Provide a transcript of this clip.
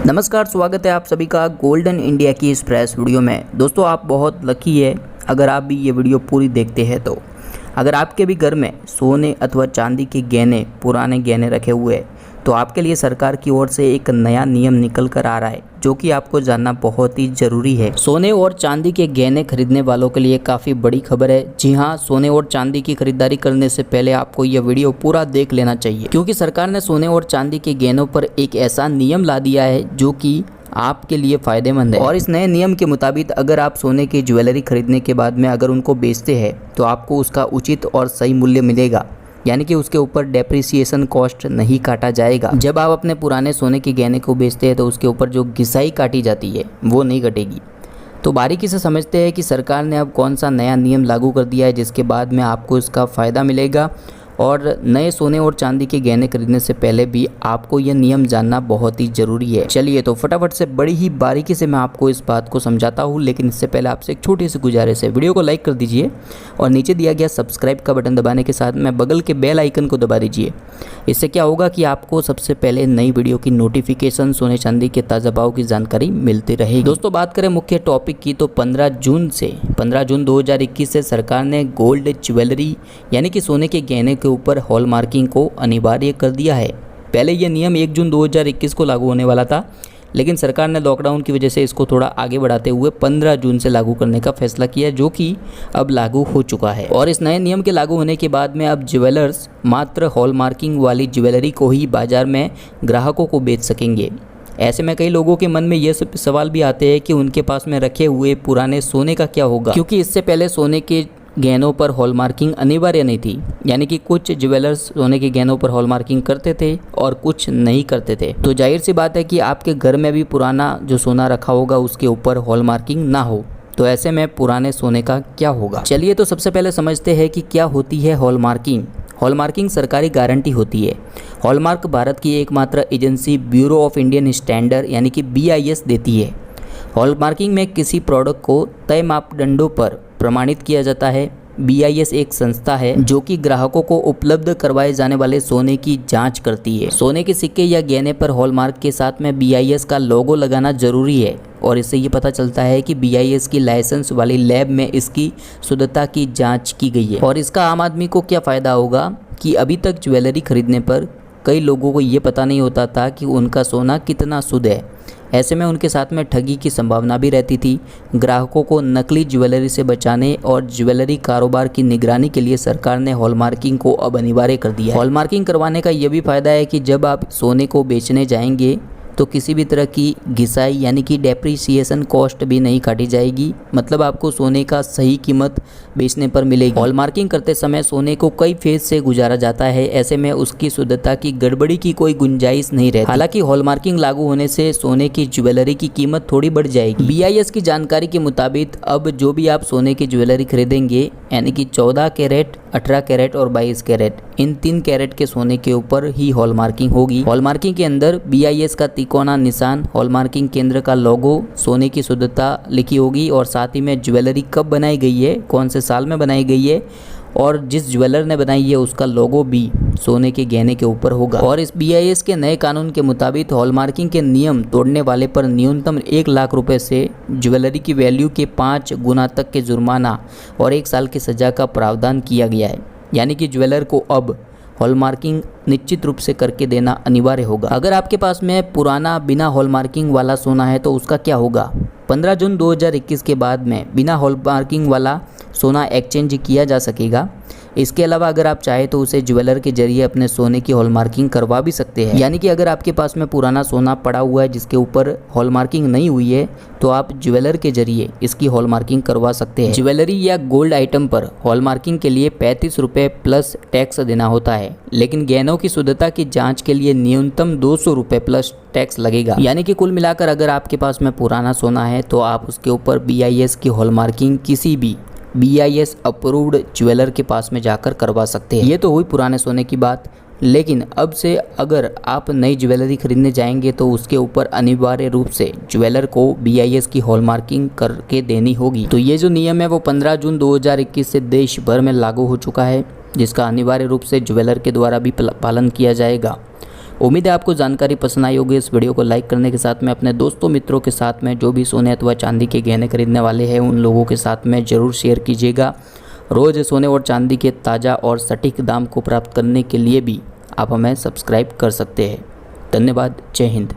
नमस्कार, स्वागत है आप सभी का गोल्डन इंडिया की इस फ्रेश वीडियो में। दोस्तों, आप बहुत लकी है अगर आप भी ये वीडियो पूरी देखते हैं तो। अगर आपके भी घर में सोने अथवा चांदी के गहने, पुराने गहने रखे हुए हैं तो आपके लिए सरकार की ओर से एक नया नियम निकल कर आ रहा है जो कि आपको जानना बहुत ही ज़रूरी है। सोने और चांदी के गहने खरीदने वालों के लिए काफ़ी बड़ी खबर है। जी हाँ, सोने और चांदी की खरीदारी करने से पहले आपको यह वीडियो पूरा देख लेना चाहिए, क्योंकि सरकार ने सोने और चांदी के गहनों पर एक ऐसा नियम ला दिया है जो कि आपके लिए फ़ायदेमंद है। और इस नए नियम के मुताबिक अगर आप सोने की ज्वेलरी खरीदने के बाद में अगर उनको बेचते हैं तो आपको उसका उचित और सही मूल्य मिलेगा, यानी कि उसके ऊपर डेप्रिसिएशन कॉस्ट नहीं काटा जाएगा। जब आप अपने पुराने सोने के गहने को बेचते हैं तो उसके ऊपर जो घिसाई काटी जाती है वो नहीं कटेगी। तो बारीकी से समझते हैं कि सरकार ने अब कौन सा नया नियम लागू कर दिया है जिसके बाद में आपको इसका फ़ायदा मिलेगा। और नए सोने और चांदी के गहने खरीदने से पहले भी आपको यह नियम जानना बहुत ही ज़रूरी है। चलिए तो फटाफट से बड़ी ही बारीकी से मैं आपको इस बात को समझाता हूँ, लेकिन इससे पहले आपसे एक छोटी सी गुजारिश है, वीडियो को लाइक कर दीजिए और नीचे दिया गया सब्सक्राइब का बटन दबाने के साथ में बगल के बेल आइकन को दबा दीजिए। इससे क्या होगा कि आपको सबसे पहले नई वीडियो की नोटिफिकेशन, सोने चांदी के ताज़ा भाव की जानकारी मिलती रहेगी। दोस्तों, बात करें मुख्य टॉपिक की तो 15 जून 2021 से सरकार ने गोल्ड ज्वेलरी यानी कि सोने के गहने के ऊपर हॉलमार्किंग को अनिवार्य कर दिया है। पहले यह नियम 1 जून 2021 को लागू होने वाला था, लेकिन सरकार ने लॉकडाउन की वजह से इसको थोड़ा आगे बढ़ाते हुए 15 जून से लागू करने का फैसला किया, जो कि अब लागू हो चुका है। और इस नए नियम के लागू होने के बाद में अब ज्वेलर्स मात्र हॉलमार्किंग वाली ज्वेलरी को ही बाजार में ग्राहकों को बेच सकेंगे। ऐसे में कई लोगों के मन में ये सवाल भी आते हैं कि उनके पास में रखे हुए पुराने सोने का क्या होगा, क्योंकि इससे पहले सोने के गहनों पर हॉलमार्किंग अनिवार्य नहीं थी, यानी कि कुछ ज्वेलर्स सोने के गहनों पर हॉलमार्किंग करते थे और कुछ नहीं करते थे। तो जाहिर सी बात है कि आपके घर में भी पुराना जो सोना रखा होगा उसके ऊपर हॉलमार्किंग ना हो, तो ऐसे में पुराने सोने का क्या होगा। चलिए तो सबसे पहले समझते हैं कि क्या होती है हॉलमार्किंग। हॉलमार्किंग सरकारी गारंटी होती है। हॉलमार्क भारत की एकमात्र agency bureau of Indian standard यानी कि BIS देती है। हॉलमार्किंग में किसी प्रोडक्ट को तय मापदंडों पर प्रमाणित किया जाता है। BIS एक संस्था है जो कि ग्राहकों को उपलब्ध करवाए जाने वाले सोने की जांच करती है। सोने के सिक्के या गहने पर हॉलमार्क के साथ में BIS का लोगो लगाना जरूरी है, और इससे ये पता चलता है कि BIS की लाइसेंस वाली लैब में इसकी शुद्धता की जांच की गई है। और इसका आम आदमी को क्या फ़ायदा होगा कि अभी तक ज्वेलरी खरीदने पर कई लोगों को ये पता नहीं होता था कि उनका सोना कितना शुद्ध है। ऐसे में उनके साथ में ठगी की संभावना भी रहती थी। ग्राहकों को नकली ज्वेलरी से बचाने और ज्वेलरी कारोबार की निगरानी के लिए सरकार ने हॉलमार्किंग को अब अनिवार्य कर दिया है। हॉलमार्किंग करवाने का यह भी फायदा है कि जब आप सोने को बेचने जाएंगे तो किसी भी तरह की घिसाई यानी कि डेप्रिसिएशन कॉस्ट भी नहीं काटी जाएगी, मतलब आपको सोने का सही कीमत बेचने पर मिलेगी। हॉलमार्किंग करते समय सोने को कई फेज से गुजारा जाता है, ऐसे में उसकी शुद्धता की गड़बड़ी की कोई गुंजाइश नहीं रहती। हालांकि हॉलमार्किंग लागू होने से सोने की ज्वेलरी की कीमत थोड़ी बढ़ जाएगी। BIS की जानकारी के मुताबिक अब जो भी आप सोने की ज्वेलरी खरीदेंगे यानी कि 14 कैरेट, 18 कैरेट और 22 कैरेट, इन 3 कैरेट के सोने के ऊपर ही हॉलमार्किंग होगी। हॉलमार्किंग के अंदर BIS का तिकोना निशान, हॉलमार्किंग केंद्र का लोगो, सोने की शुद्धता लिखी होगी और साथ ही में ज्वेलरी कब बनाई गई है, कौन से साल में बनाई गई है और जिस ज्वेलर ने बनाई है उसका लोगो भी सोने के गहने के ऊपर होगा। और इस BIS के नए कानून के मुताबिक हॉलमार्किंग के नियम तोड़ने वाले पर न्यूनतम 1 लाख रुपए से ज्वेलरी की वैल्यू के 5 गुना तक के जुर्माना और 1 साल की सजा का प्रावधान किया गया है। यानी कि ज्वेलर को अब हॉलमार्किंग निश्चित रूप से करके देना अनिवार्य होगा। अगर आपके पास में पुराना बिना हॉलमार्किंग वाला सोना है तो उसका क्या होगा। 15 जून 2021 के बाद में बिना हॉलमार्किंग वाला सोना एक्सचेंज किया जा सकेगा। इसके अलावा अगर आप चाहे तो उसे ज्वेलर के जरिए अपने सोने की हॉलमार्किंग करवा भी सकते हैं। यानी कि अगर आपके पास में पुराना सोना पड़ा हुआ है जिसके ऊपर हॉलमार्किंग नहीं हुई है तो आप ज्वेलर के जरिए इसकी हॉलमार्किंग करवा सकते हैं। ज्वेलरी या गोल्ड आइटम पर हॉलमार्किंग के लिए 35 रुपये प्लस टैक्स देना होता है, लेकिन गहनों की शुद्धता की जाँच के लिए न्यूनतम 200 रुपये प्लस टैक्स लगेगा। यानी कि कुल मिलाकर अगर आपके पास में पुराना सोना है तो आप उसके ऊपर BIS की हॉलमार्किंग किसी भी BIS अप्रूव्ड ज्वेलर के पास में जाकर करवा सकते हैं। ये तो हुई पुराने सोने की बात, लेकिन अब से अगर आप नई ज्वेलरी खरीदने जाएंगे तो उसके ऊपर अनिवार्य रूप से ज्वेलर को BIS की हॉलमार्किंग करके देनी होगी। तो ये जो नियम है वो 15 जून 2021 से देश भर में लागू हो चुका है, जिसका अनिवार्य रूप से ज्वेलर के द्वारा भी पालन किया जाएगा। उम्मीद है आपको जानकारी पसंद आई होगी। इस वीडियो को लाइक करने के साथ में अपने दोस्तों मित्रों के साथ में जो भी सोने अथवा चांदी के गहने खरीदने वाले हैं उन लोगों के साथ में ज़रूर शेयर कीजिएगा। रोज़ सोने और चांदी के ताज़ा और सटीक दाम को प्राप्त करने के लिए भी आप हमें सब्सक्राइब कर सकते हैं। धन्यवाद। जय हिंद।